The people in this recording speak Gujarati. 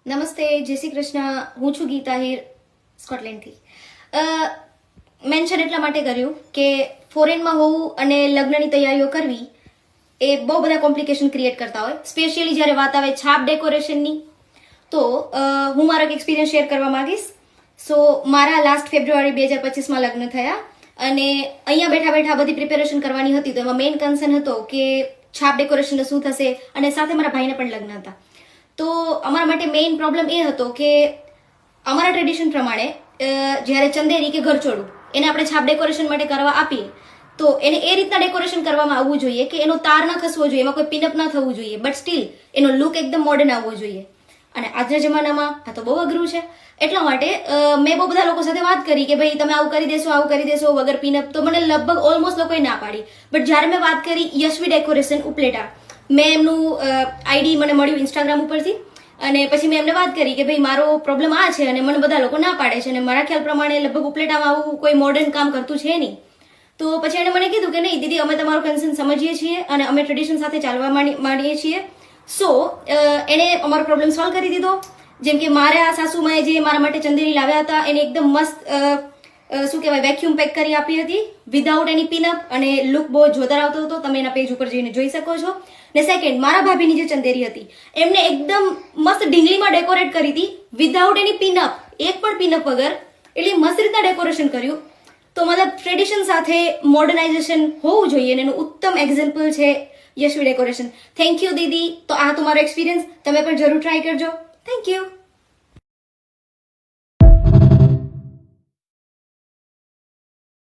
નમસ્તે, જય શ્રી કૃષ્ણ. હું છું ગીતા હીર, સ્કોટલેન્ડથી. મેન્શન એટલા માટે કર્યું કે ફોરેનમાં હોવું અને લગ્નની તૈયારીઓ કરવી એ બહુ બધા કોમ્પ્લિકેશન ક્રિએટ કરતા હોય, સ્પેશિયલી જ્યારે વાત આવે છાપ ડેકોરેશનની. તો હું મારો એક એક્સપિરિયન્સ શેર કરવા માંગીશ. સો મારા લાસ્ટ ફેબ્રુઆરી 2025માં લગ્ન થયા અને અહીંયા બેઠા બેઠા બધી પ્રિપેરેશન કરવાની હતી. તો એમાં મેઇન કન્સર્ન હતો કે છાપ ડેકોરેશનનું શું થશે, અને સાથે મારા ભાઈને પણ લગ્ન હતા. તો અમારા માટે મેઇન પ્રોબ્લેમ એ હતો કે અમારા ટ્રેડિશન પ્રમાણે જ્યારે ચંદેરી કે ઘરચોળું એને આપણે છાપ ડેકોરેશન માટે કરવા આપીએ તો એને એ રીતના ડેકોરેશન કરવામાં આવવું જોઈએ કે એનો તાર ન ખસવો જોઈએ, એમાં કોઈ પિનઅપ ન થવું જોઈએ, બટ સ્ટીલ એનો લુક એકદમ મોડર્ન આવવો જોઈએ. અને આજના જમાનામાં આ તો બહુ અઘરું છે. એટલા માટે મેં બહુ બધા લોકો સાથે વાત કરી કે ભાઈ તમે આવું કરી દેશો વગર પિનઅપ. તો મને લગભગ ઓલમોસ્ટ લોકોએ ના પાડી. બટ જ્યારે મેં વાત કરી યશવી ડેકોરેશન ઉપલેટા, મેં એમનું આઈડી મને મળ્યું ઇન્સ્ટાગ્રામ ઉપરથી, અને પછી મેં એમને વાત કરી કે ભાઈ મારો પ્રોબ્લેમ આ છે અને મને બધા લોકો ના પાડે છે, અને મારા ખ્યાલ પ્રમાણે લગભગ ઉપલેટામાં આવું કોઈ મોડર્ન કામ કરતું છે નહીં. તો પછી એણે મને કીધું કે નહીં દીદી, અમે તમારું કન્સર્ન સમજીએ છીએ અને અમે ટ્રેડિશન સાથે ચાલવા માંડીએ છીએ. સો એણે અમારો પ્રોબ્લેમ સોલ્વ કરી દીધો. જેમ કે મારા સાસુમાએ જે મારા માટે ચંદેરી લાવ્યા હતા એને એકદમ મસ્ત શું કહેવાય વેક્યુમ પેક કરી આપી હતી વિધાઉટ એની પિનઅપ, અને લુક બહુ જોરદાર આવતો હતો. તમે એના પેજ ઉપર જઈને જોઈ શકો છો. ને સેકન્ડ, મારા ભાભીની જે ચંદેરી હતી એમને એકદમ મસ્ત ઢીંગલીમાં ડેકોરેટ કરી હતી વિધાઉટ એની પિનઅપ, એક પણ પિનઅપ વગર. એટલે મસ્ત રીતના ડેકોરેશન કર્યું. તો મતલબ ટ્રેડિશન સાથે મોડર્નાઇઝેશન હોવું જોઈએ, અને એનું ઉત્તમ એક્ઝામ્પલ છે યશવી ડેકોરેશન. થેન્ક યુ દીદી. તો આ તમારો એક્સપિરિયન્સ, તમે પણ જરૂર ટ્રાય કરજો. Thank you.